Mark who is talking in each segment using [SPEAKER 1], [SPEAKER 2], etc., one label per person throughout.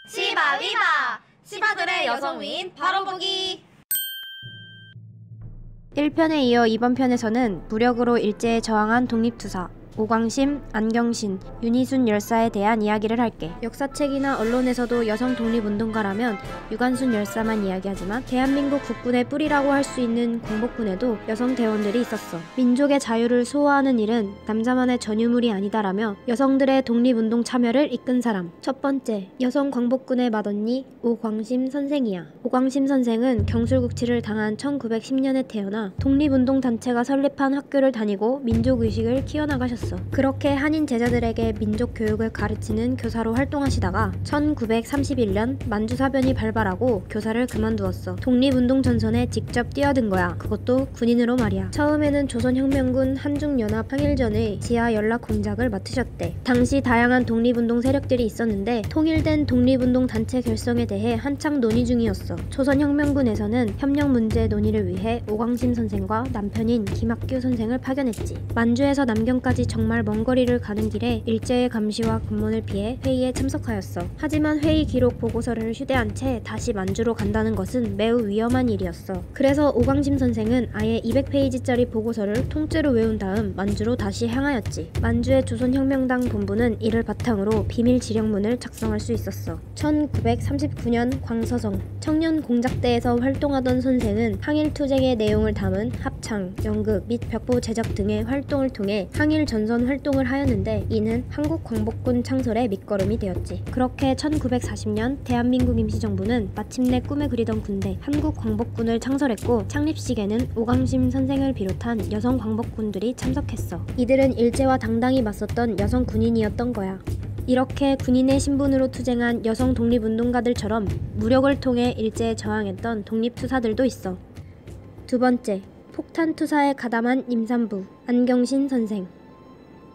[SPEAKER 1] 시바위바! 시바들의 여성 위인 바로 보기!
[SPEAKER 2] 1편에 이어 2번 편에서는 무력으로 일제에 저항한 독립투사 오광심, 안경신, 윤희순 열사에 대한 이야기를 할게. 역사책이나 언론에서도 여성 독립운동가라면 유관순 열사만 이야기하지만 대한민국 국군의 뿌리라고 할 수 있는 광복군에도 여성 대원들이 있었어. 민족의 자유를 수호하는 일은 남자만의 전유물이 아니다라며 여성들의 독립운동 참여를 이끈 사람. 첫 번째, 여성 광복군의 맏언니 오광심 선생이야. 오광심 선생은 경술국치를 당한 1910년에 태어나 독립운동 단체가 설립한 학교를 다니고 민족의식을 키워나가셨어. 그렇게 한인 제자들에게 민족 교육을 가르치는 교사로 활동하시다가 1931년 만주사변이 발발하고 교사를 그만두었어. 독립운동 전선에 직접 뛰어든 거야. 그것도 군인으로 말이야. 처음에는 조선혁명군 한중연합 항일전의 지하 연락 공작을 맡으셨대. 당시 다양한 독립운동 세력들이 있었는데 통일된 독립운동 단체 결성에 대해 한창 논의 중이었어. 조선혁명군에서는 협력 문제 논의를 위해 오광심 선생과 남편인 김학규 선생을 파견했지. 만주에서 남경까지 정말 먼 거리를 가는 길에 일제의 감시와 검문을 피해 회의에 참석하였어. 하지만 회의 기록 보고서를 휴대한 채 다시 만주로 간다는 것은 매우 위험한 일이었어. 그래서 오광심 선생은 아예 200페이지짜리 보고서를 통째로 외운 다음 만주로 다시 향하였지. 만주의 조선혁명당 본부는 이를 바탕으로 비밀 지령문을 작성할 수 있었어. 1939년 광서정 청년공작대에서 활동하던 선생은 항일투쟁의 내용을 담은 합창, 연극 및 벽보 제작 등의 활동을 통해 항일 전선 활동을 하였는데 이는 한국광복군 창설의 밑거름이 되었지. 그렇게 1940년 대한민국 임시정부는 마침내 꿈에 그리던 군대 한국광복군을 창설했고 창립식에는 오광심 선생을 비롯한 여성 광복군들이 참석했어. 이들은 일제와 당당히 맞섰던 여성 군인이었던 거야. 이렇게 군인의 신분으로 투쟁한 여성 독립운동가들처럼 무력을 통해 일제에 저항했던 독립투사들도 있어. 두 번째, 폭탄투사에 가담한 임산부 안경신 선생.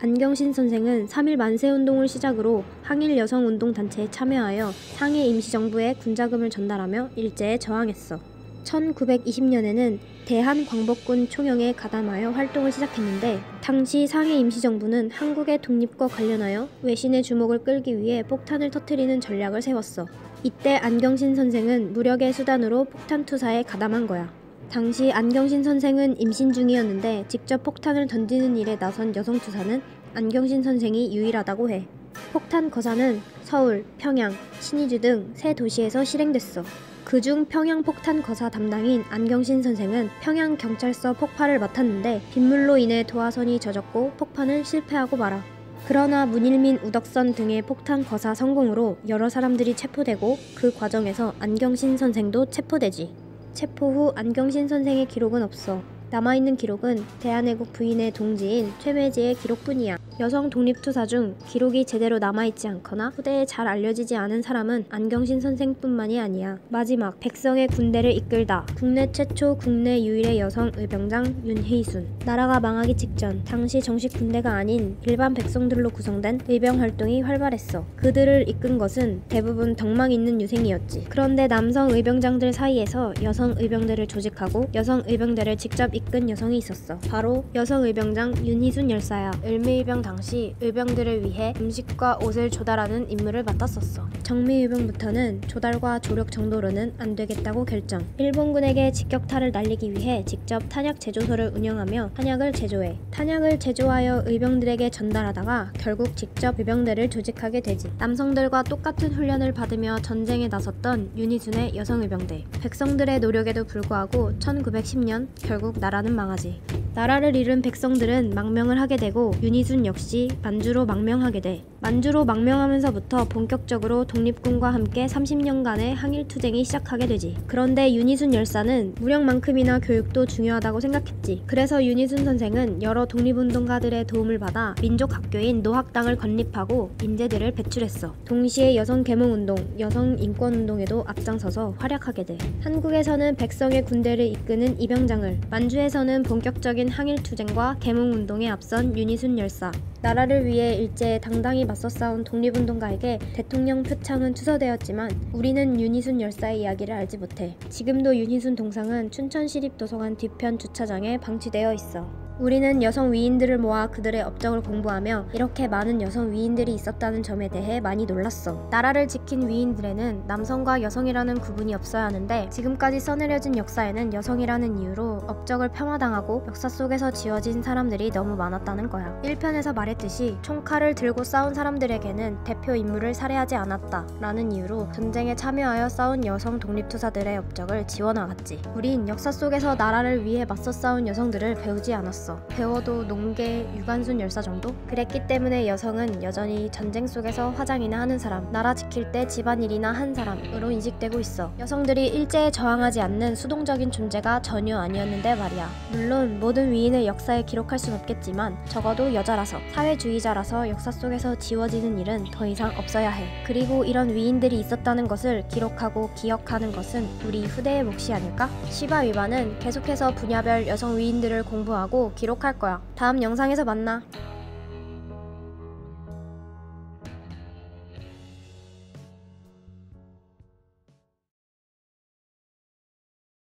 [SPEAKER 2] 안경신 선생은 3.1 만세운동을 시작으로 항일 여성운동단체에 참여하여 상해 임시정부에 군자금을 전달하며 일제에 저항했어. 1920년에는 대한광복군 총영에 가담하여 활동을 시작했는데 당시 상해 임시정부는 한국의 독립과 관련하여 외신의 주목을 끌기 위해 폭탄을 터뜨리는 전략을 세웠어. 이때 안경신 선생은 무력의 수단으로 폭탄투사에 가담한 거야. 당시 안경신 선생은 임신 중이었는데 직접 폭탄을 던지는 일에 나선 여성투사는 안경신 선생이 유일하다고 해. 폭탄 거사는 서울, 평양, 신의주 등 세 도시에서 실행됐어. 그중 평양 폭탄 거사 담당인 안경신 선생은 평양경찰서 폭발을 맡았는데 빗물로 인해 도화선이 젖었고 폭파는 실패하고 말아. 그러나 문일민, 우덕선 등의 폭탄 거사 성공으로 여러 사람들이 체포되고 그 과정에서 안경신 선생도 체포되지. 체포 후 안경신 선생의 기록은 없어. 남아있는 기록은 대한애국 부인의 동지인 최매지의 기록뿐이야. 여성 독립투사 중 기록이 제대로 남아있지 않거나 후대에 잘 알려지지 않은 사람은 안경신 선생뿐만이 아니야. 마지막, 백성의 군대를 이끌다. 국내 최초, 국내 유일의 여성 의병장 윤희순. 나라가 망하기 직전 당시 정식 군대가 아닌 일반 백성들로 구성된 의병 활동이 활발했어. 그들을 이끈 것은 대부분 덕망 있는 유생이었지. 그런데 남성 의병장들 사이에서 여성 의병대를 조직하고 여성 의병대를 직접 이끈 여성이 있었어. 바로 여성 의병장 윤희순 열사야. 을미의병 당시 의병들을 위해 음식과 옷을 조달하는 임무를 맡았었어. 정미의병부터는 조달과 조력 정도로는 안 되겠다고 결정. 일본군에게 직격탄을 날리기 위해 직접 탄약 제조소를 운영하며 탄약을 제조해. 탄약을 제조하여 의병들에게 전달하다가 결국 직접 의병대를 조직하게 되지. 남성들과 똑같은 훈련을 받으며 전쟁에 나섰던 윤희순의 여성 의병대. 백성들의 노력에도 불구하고 1910년 결국 나라는 망하지. 나라를 잃은 백성들은 망명을 하게 되고 윤희순 역시 만주로 망명하게 돼. 만주로 망명하면서부터 본격적으로 독립군과 함께 30년간의 항일투쟁이 시작하게 되지. 그런데 윤희순 열사는 무력만큼이나 교육도 중요하다고 생각했지. 그래서 윤희순 선생은 여러 독립운동가들의 도움을 받아 민족학교인 노학당을 건립하고 인재들을 배출했어. 동시에 여성 계몽운동, 여성 인권운동에도 앞장서서 활약하게 돼. 한국에서는 백성의 군대를 이끄는 이병장을, 만주에서는 본격적인 항일투쟁과 계몽운동에 앞선 윤희순 열사. 나라를 위해 일제에 당당히 맞서 싸운 독립운동가에게 대통령 표창은 추서되었지만 우리는 윤희순 열사의 이야기를 알지 못해. 지금도 윤희순 동상은 춘천시립도서관 뒤편 주차장에 방치되어 있어. 우리는 여성 위인들을 모아 그들의 업적을 공부하며 이렇게 많은 여성 위인들이 있었다는 점에 대해 많이 놀랐어. 나라를 지킨 위인들에는 남성과 여성이라는 구분이 없어야 하는데 지금까지 써내려진 역사에는 여성이라는 이유로 업적을 폄하당하고 역사 속에서 지워진 사람들이 너무 많았다는 거야. 1편에서 말했듯이 총칼을 들고 싸운 사람들에게는 대표 인물을 살해하지 않았다 라는 이유로 전쟁에 참여하여 싸운 여성 독립투사들의 업적을 지워나갔지. 우린 역사 속에서 나라를 위해 맞서 싸운 여성들을 배우지 않았어. 배워도 농계, 유관순 열사 정도? 그랬기 때문에 여성은 여전히 전쟁 속에서 화장이나 하는 사람, 나라 지킬 때 집안일이나 한 사람으로 인식되고 있어. 여성들이 일제에 저항하지 않는 수동적인 존재가 전혀 아니었는데 말이야. 물론 모든 위인을 역사에 기록할 순 없겠지만 적어도 여자라서, 사회주의자라서 역사 속에서 지워지는 일은 더 이상 없어야 해. 그리고 이런 위인들이 있었다는 것을 기록하고 기억하는 것은 우리 후대의 몫이 아닐까? 시바 위반은 계속해서 분야별 여성 위인들을 공부하고 기록할 거야. 다음 영상에서 만나.